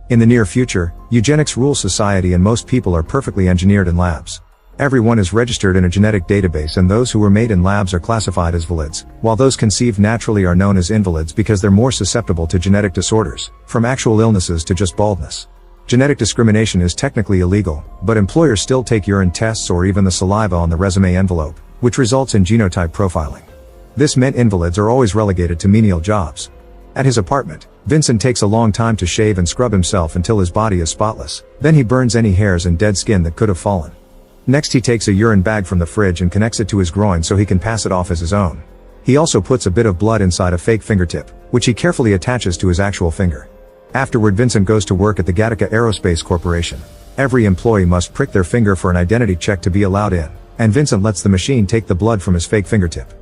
In the near future, eugenics rules society and most people are perfectly engineered in labs. Everyone is registered in a genetic database and those who were made in labs are classified as valids, while those conceived naturally are known as invalids because they're more susceptible to genetic disorders, from actual illnesses to just baldness. Genetic discrimination is technically illegal, but employers still take urine tests or even the saliva on the resume envelope, which results in genotype profiling. This meant invalids are always relegated to menial jobs. At his apartment, Vincent takes a long time to shave and scrub himself until his body is spotless, then he burns any hairs and dead skin that could have fallen. Next he takes a urine bag from the fridge and connects it to his groin so he can pass it off as his own. He also puts a bit of blood inside a fake fingertip, which he carefully attaches to his actual finger. Afterward Vincent goes to work at the Gattaca Aerospace Corporation. Every employee must prick their finger for an identity check to be allowed in, and Vincent lets the machine take the blood from his fake fingertip.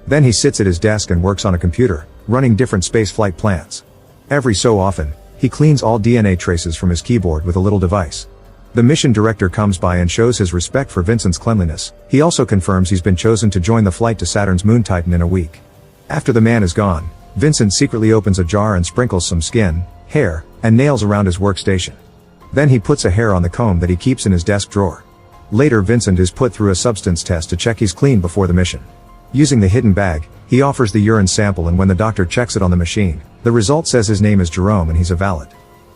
Then he sits at his desk and works on a computer, running different spaceflight plans. Every so often, he cleans all DNA traces from his keyboard with a little device. The mission director comes by and shows his respect for Vincent's cleanliness. He also confirms he's been chosen to join the flight to Saturn's moon Titan in a week. After the man is gone, Vincent secretly opens a jar and sprinkles some skin, hair, and nails around his workstation. Then he puts a hair on the comb that he keeps in his desk drawer. Later Vincent is put through a substance test to check he's clean before the mission. Using the hidden bag, he offers the urine sample and when the doctor checks it on the machine, the result says his name is Jerome and he's a valid.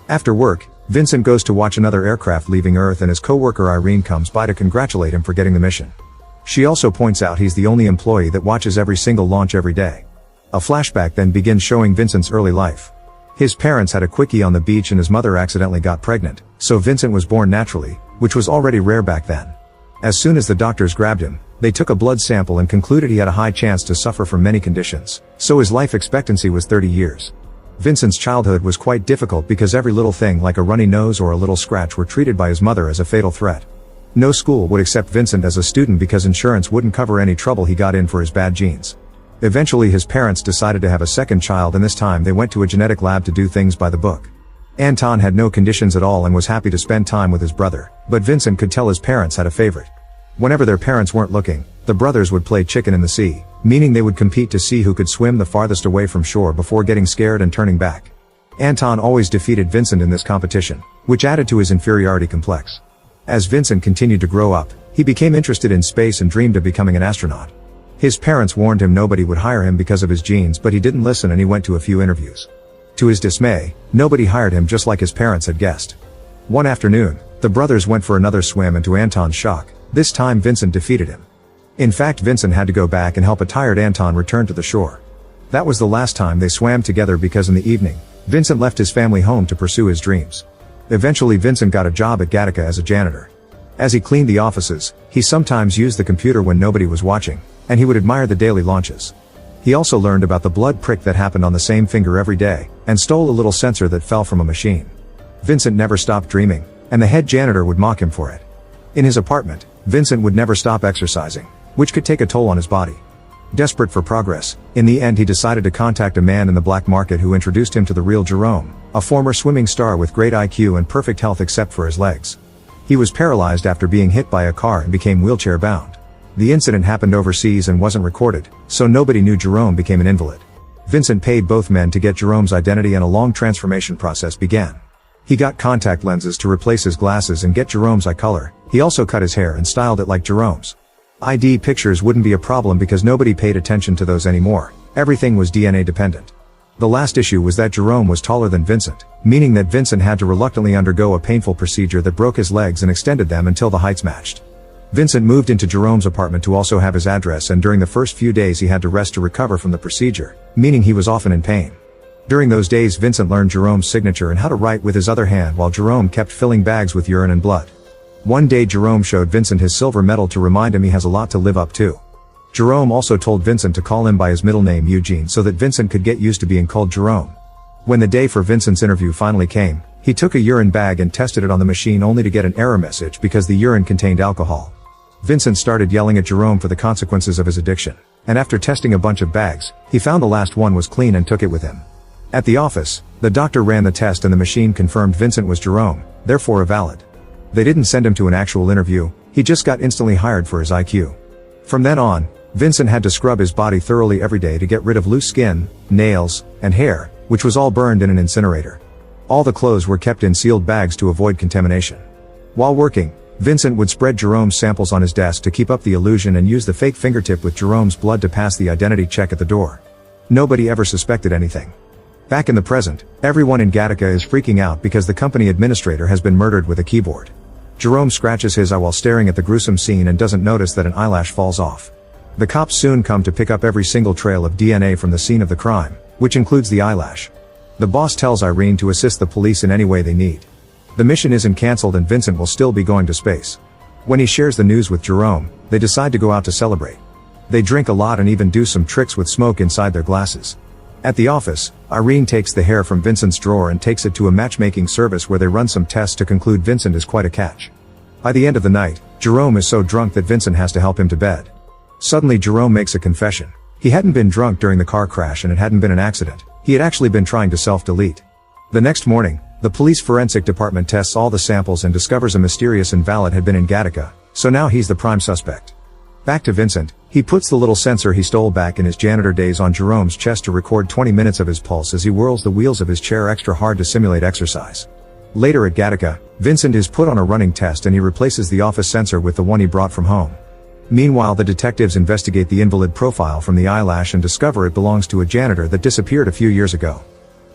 After work, Vincent goes to watch another aircraft leaving Earth and his co-worker Irene comes by to congratulate him for getting the mission. She also points out he's the only employee that watches every single launch every day. A flashback then begins showing Vincent's early life. His parents had a quickie on the beach and his mother accidentally got pregnant, so Vincent was born naturally, which was already rare back then. As soon as the doctors grabbed him, they took a blood sample and concluded he had a high chance to suffer from many conditions, so his life expectancy was 30 years. Vincent's childhood was quite difficult because every little thing like a runny nose or a little scratch were treated by his mother as a fatal threat. No school would accept Vincent as a student because insurance wouldn't cover any trouble he got in for his bad genes. Eventually his parents decided to have a second child and this time they went to a genetic lab to do things by the book. Anton had no conditions at all and was happy to spend time with his brother, but Vincent could tell his parents had a favorite. Whenever their parents weren't looking, the brothers would play chicken in the sea, meaning they would compete to see who could swim the farthest away from shore before getting scared and turning back. Anton always defeated Vincent in this competition, which added to his inferiority complex. As Vincent continued to grow up, he became interested in space and dreamed of becoming an astronaut. His parents warned him nobody would hire him because of his genes, but he didn't listen and he went to a few interviews. To his dismay, nobody hired him just like his parents had guessed. One afternoon, the brothers went for another swim and to Anton's shock, this time Vincent defeated him. In fact, Vincent had to go back and help a tired Anton return to the shore. That was the last time they swam together because in the evening, Vincent left his family home to pursue his dreams. Eventually Vincent got a job at Gattaca as a janitor. As he cleaned the offices, he sometimes used the computer when nobody was watching, and he would admire the daily launches. He also learned about the blood prick that happened on the same finger every day, and stole a little sensor that fell from a machine. Vincent never stopped dreaming, and the head janitor would mock him for it. In his apartment, Vincent would never stop exercising, which could take a toll on his body. Desperate for progress, in the end he decided to contact a man in the black market who introduced him to the real Jerome, a former swimming star with great IQ and perfect health except for his legs. He was paralyzed after being hit by a car and became wheelchair bound. The incident happened overseas and wasn't recorded, so nobody knew Jerome became an invalid. Vincent paid both men to get Jerome's identity and a long transformation process began. He got contact lenses to replace his glasses and get Jerome's eye color. He also cut his hair and styled it like Jerome's. ID pictures wouldn't be a problem because nobody paid attention to those anymore. Everything was DNA dependent. The last issue was that Jerome was taller than Vincent, meaning that Vincent had to reluctantly undergo a painful procedure that broke his legs and extended them until the heights matched. Vincent moved into Jerome's apartment to also have his address, and during the first few days he had to rest to recover from the procedure, meaning he was often in pain. During those days Vincent learned Jerome's signature and how to write with his other hand while Jerome kept filling bags with urine and blood. One day Jerome showed Vincent his silver medal to remind him he has a lot to live up to. Jerome also told Vincent to call him by his middle name Eugene so that Vincent could get used to being called Jerome. When the day for Vincent's interview finally came, he took a urine bag and tested it on the machine only to get an error message because the urine contained alcohol. Vincent started yelling at Jerome for the consequences of his addiction, and after testing a bunch of bags, he found the last one was clean and took it with him. At the office, the doctor ran the test and the machine confirmed Vincent was Jerome, therefore a valid. They didn't send him to an actual interview, he just got instantly hired for his IQ. From then on, Vincent had to scrub his body thoroughly every day to get rid of loose skin, nails, and hair, which was all burned in an incinerator. All the clothes were kept in sealed bags to avoid contamination. While working, Vincent would spread Jerome's samples on his desk to keep up the illusion and use the fake fingertip with Jerome's blood to pass the identity check at the door. Nobody ever suspected anything. Back in the present, everyone in Gattaca is freaking out because the company administrator has been murdered with a keyboard. Jerome scratches his eye while staring at the gruesome scene and doesn't notice that an eyelash falls off. The cops soon come to pick up every single trail of DNA from the scene of the crime, which includes the eyelash. The boss tells Irene to assist the police in any way they need. The mission isn't cancelled and Vincent will still be going to space. When he shares the news with Jerome, they decide to go out to celebrate. They drink a lot and even do some tricks with smoke inside their glasses. At the office, Irene takes the hair from Vincent's drawer and takes it to a matchmaking service where they run some tests to conclude Vincent is quite a catch. By the end of the night, Jerome is so drunk that Vincent has to help him to bed. Suddenly Jerome makes a confession. He hadn't been drunk during the car crash and it hadn't been an accident. He had actually been trying to self-delete. The next morning, the police forensic department tests all the samples and discovers a mysterious invalid had been in Gattaca, so now he's the prime suspect. Back to Vincent, he puts the little sensor he stole back in his janitor days on Jerome's chest to record 20 minutes of his pulse as he whirls the wheels of his chair extra hard to simulate exercise. Later at Gattaca, Vincent is put on a running test and he replaces the office sensor with the one he brought from home. Meanwhile, the detectives investigate the invalid profile from the eyelash and discover it belongs to a janitor that disappeared a few years ago.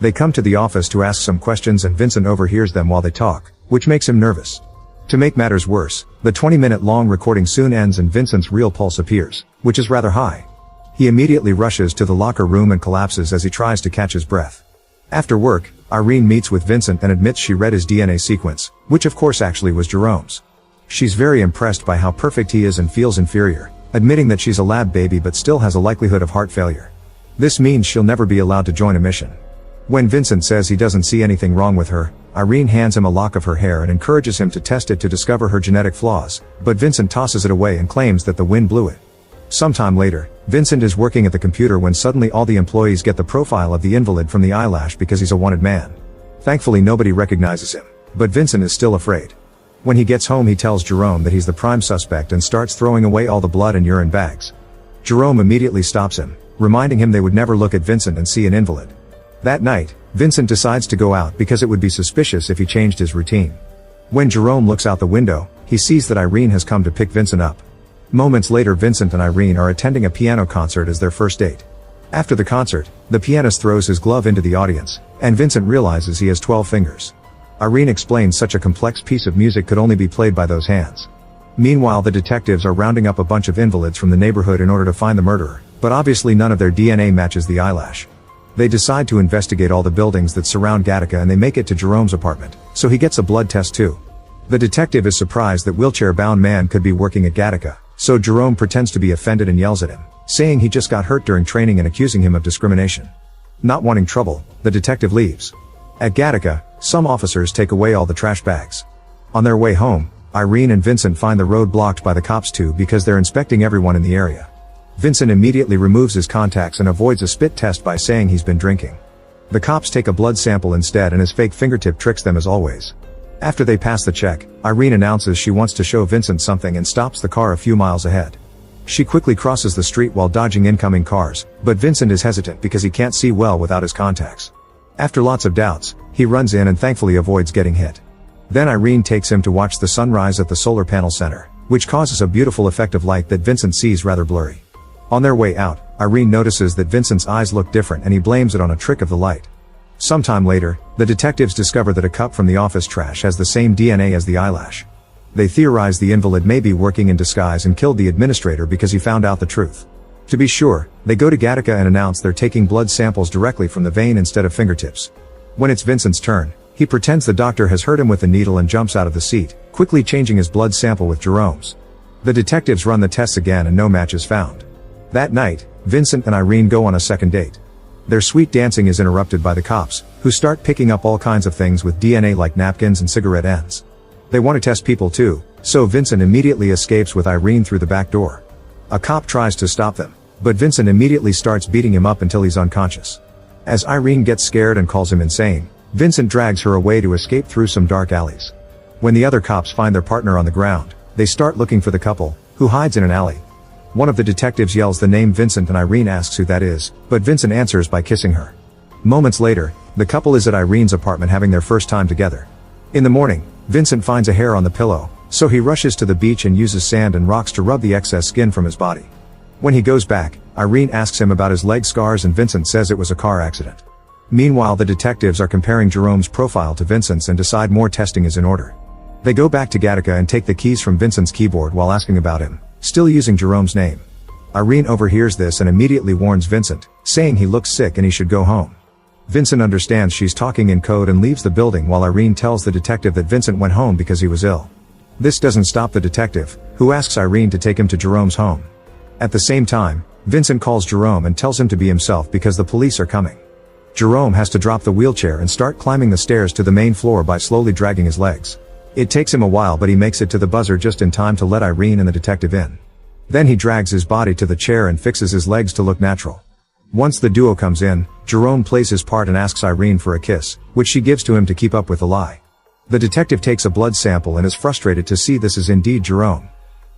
They come to the office to ask some questions and Vincent overhears them while they talk, which makes him nervous. To make matters worse, the 20-minute long recording soon ends and Vincent's real pulse appears, which is rather high. He immediately rushes to the locker room and collapses as he tries to catch his breath. After work, Irene meets with Vincent and admits she read his DNA sequence, which of course actually was Jerome's. She's very impressed by how perfect he is and feels inferior, admitting that she's a lab baby but still has a likelihood of heart failure. This means she'll never be allowed to join a mission. When Vincent says he doesn't see anything wrong with her, Irene hands him a lock of her hair and encourages him to test it to discover her genetic flaws, but Vincent tosses it away and claims that the wind blew it. Sometime later, Vincent is working at the computer when suddenly all the employees get the profile of the invalid from the eyelash because he's a wanted man. Thankfully nobody recognizes him, but Vincent is still afraid. When he gets home he tells Jerome that he's the prime suspect and starts throwing away all the blood and urine bags. Jerome immediately stops him, reminding him they would never look at Vincent and see an invalid. That night, Vincent decides to go out because it would be suspicious if he changed his routine. When Jerome looks out the window, he sees that Irene has come to pick Vincent up. Moments later Vincent and Irene are attending a piano concert as their first date. After the concert, the pianist throws his glove into the audience, and Vincent realizes he has 12 fingers. Irene explains such a complex piece of music could only be played by those hands. Meanwhile, the detectives are rounding up a bunch of invalids from the neighborhood in order to find the murderer, but obviously none of their DNA matches the eyelash. They decide to investigate all the buildings that surround Gattaca and they make it to Jerome's apartment, so he gets a blood test too. The detective is surprised that wheelchair-bound man could be working at Gattaca, so Jerome pretends to be offended and yells at him, saying he just got hurt during training and accusing him of discrimination. Not wanting trouble, the detective leaves. At Gattaca, some officers take away all the trash bags. On their way home, Irene and Vincent find the road blocked by the cops too because they're inspecting everyone in the area. Vincent immediately removes his contacts and avoids a spit test by saying he's been drinking. The cops take a blood sample instead and his fake fingertip tricks them as always. After they pass the check, Irene announces she wants to show Vincent something and stops the car a few miles ahead. She quickly crosses the street while dodging incoming cars, but Vincent is hesitant because he can't see well without his contacts. After lots of doubts, he runs in and thankfully avoids getting hit. Then Irene takes him to watch the sunrise at the solar panel center, which causes a beautiful effect of light that Vincent sees rather blurry. On their way out, Irene notices that Vincent's eyes look different and he blames it on a trick of the light. Sometime later, the detectives discover that a cup from the office trash has the same DNA as the eyelash. They theorize the invalid may be working in disguise and killed the administrator because he found out the truth. To be sure, they go to Gattaca and announce they're taking blood samples directly from the vein instead of fingertips. When it's Vincent's turn, he pretends the doctor has hurt him with a needle and jumps out of the seat, quickly changing his blood sample with Jerome's. The detectives run the tests again and no match is found. That night, Vincent and Irene go on a second date. Their sweet dancing is interrupted by the cops, who start picking up all kinds of things with DNA like napkins and cigarette ends. They want to test people too, so Vincent immediately escapes with Irene through the back door. A cop tries to stop them, but Vincent immediately starts beating him up until he's unconscious. As Irene gets scared and calls him insane, Vincent drags her away to escape through some dark alleys. When the other cops find their partner on the ground, they start looking for the couple, who hides in an alley. One of the detectives yells the name Vincent and Irene asks who that is, but Vincent answers by kissing her. Moments later, The couple is at Irene's apartment having their first time together. In the morning, Vincent finds a hair on the pillow, so he rushes to the beach and uses sand and rocks to rub the excess skin from his body. When he goes back, Irene asks him about his leg scars and Vincent says it was a car accident. Meanwhile, the detectives are comparing Jerome's profile to Vincent's and decide more testing is in order. They go back to Gattaca and take the keys from Vincent's keyboard while asking about him, still using Jerome's name. Irene overhears this and immediately warns Vincent, saying he looks sick and he should go home. Vincent understands she's talking in code and leaves the building while Irene tells the detective that Vincent went home because he was ill. This doesn't stop the detective, who asks Irene to take him to Jerome's home. At the same time, Vincent calls Jerome and tells him to be himself because the police are coming. Jerome has to drop the wheelchair and start climbing the stairs to the main floor by slowly dragging his legs. It takes him a while but he makes it to the buzzer just in time to let Irene and the detective in. Then he drags his body to the chair and fixes his legs to look natural. Once the duo comes in, Jerome plays his part and asks Irene for a kiss, which she gives to him to keep up with the lie. The detective takes a blood sample and is frustrated to see this is indeed Jerome.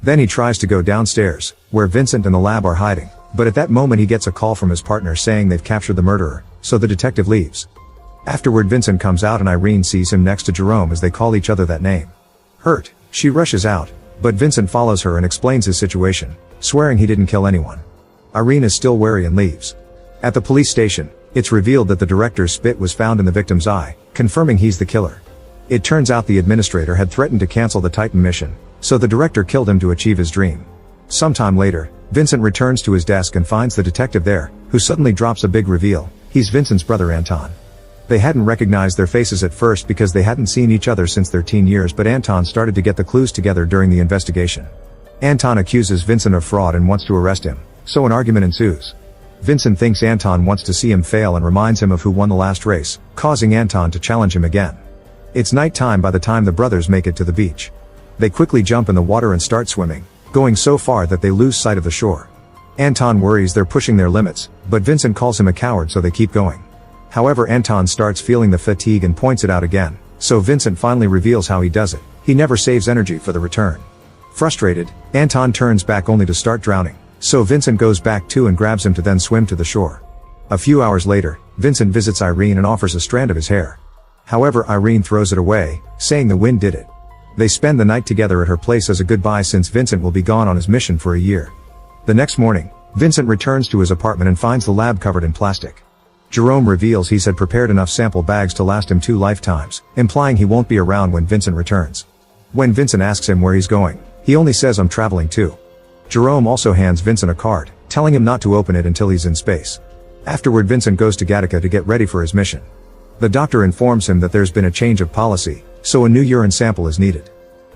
Then he tries to go downstairs, where Vincent and the lab are hiding, but at that moment he gets a call from his partner saying they've captured the murderer, so the detective leaves. Afterward, Vincent comes out and Irene sees him next to Jerome as they call each other that name. Hurt, she rushes out, but Vincent follows her and explains his situation, swearing he didn't kill anyone. Irene is still wary and leaves. At the police station, it's revealed that the director's spit was found in the victim's eye, confirming he's the killer. It turns out the administrator had threatened to cancel the Titan mission, so the director killed him to achieve his dream. Sometime later, Vincent returns to his desk and finds the detective there, who suddenly drops a big reveal. He's Vincent's brother Anton. They hadn't recognized their faces at first because they hadn't seen each other since their teen years, but Anton started to get the clues together during the investigation. Anton accuses Vincent of fraud and wants to arrest him, so an argument ensues. Vincent thinks Anton wants to see him fail and reminds him of who won the last race, causing Anton to challenge him again. It's nighttime by the time the brothers make it to the beach. They quickly jump in the water and start swimming, going so far that they lose sight of the shore. Anton worries they're pushing their limits, but Vincent calls him a coward so they keep going. However, Anton starts feeling the fatigue and points it out again, so Vincent finally reveals how he does it. He never saves energy for the return. Frustrated, Anton turns back only to start drowning, so Vincent goes back too and grabs him to then swim to the shore. A few hours later, Vincent visits Irene and offers a strand of his hair. However, Irene throws it away, saying the wind did it. They spend the night together at her place as a goodbye since Vincent will be gone on his mission for a year. The next morning, Vincent returns to his apartment and finds the lab covered in plastic. Jerome reveals he's had prepared enough sample bags to last him 2 lifetimes, implying he won't be around when Vincent returns. When Vincent asks him where he's going, he only says I'm traveling too. Jerome also hands Vincent a card, telling him not to open it until he's in space. Afterward, Vincent goes to Gattaca to get ready for his mission. The doctor informs him that there's been a change of policy, so a new urine sample is needed.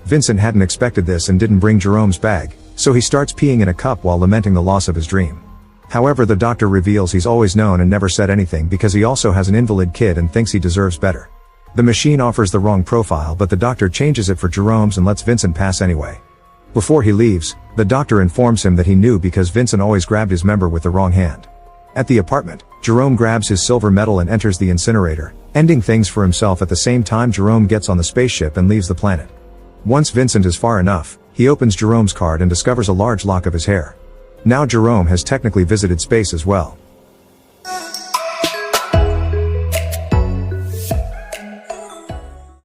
Vincent hadn't expected this and didn't bring Jerome's bag, so he starts peeing in a cup while lamenting the loss of his dream. However, the doctor reveals he's always known and never said anything because he also has an invalid kid and thinks he deserves better. The machine offers the wrong profile, but the doctor changes it for Jerome's and lets Vincent pass anyway. Before he leaves, the doctor informs him that he knew because Vincent always grabbed his member with the wrong hand. At the apartment, Jerome grabs his silver medal and enters the incinerator, ending things for himself. At the same time, Jerome gets on the spaceship and leaves the planet. Once Vincent is far enough, he opens Jerome's card and discovers a large lock of his hair. Now Jerome has technically visited space as well.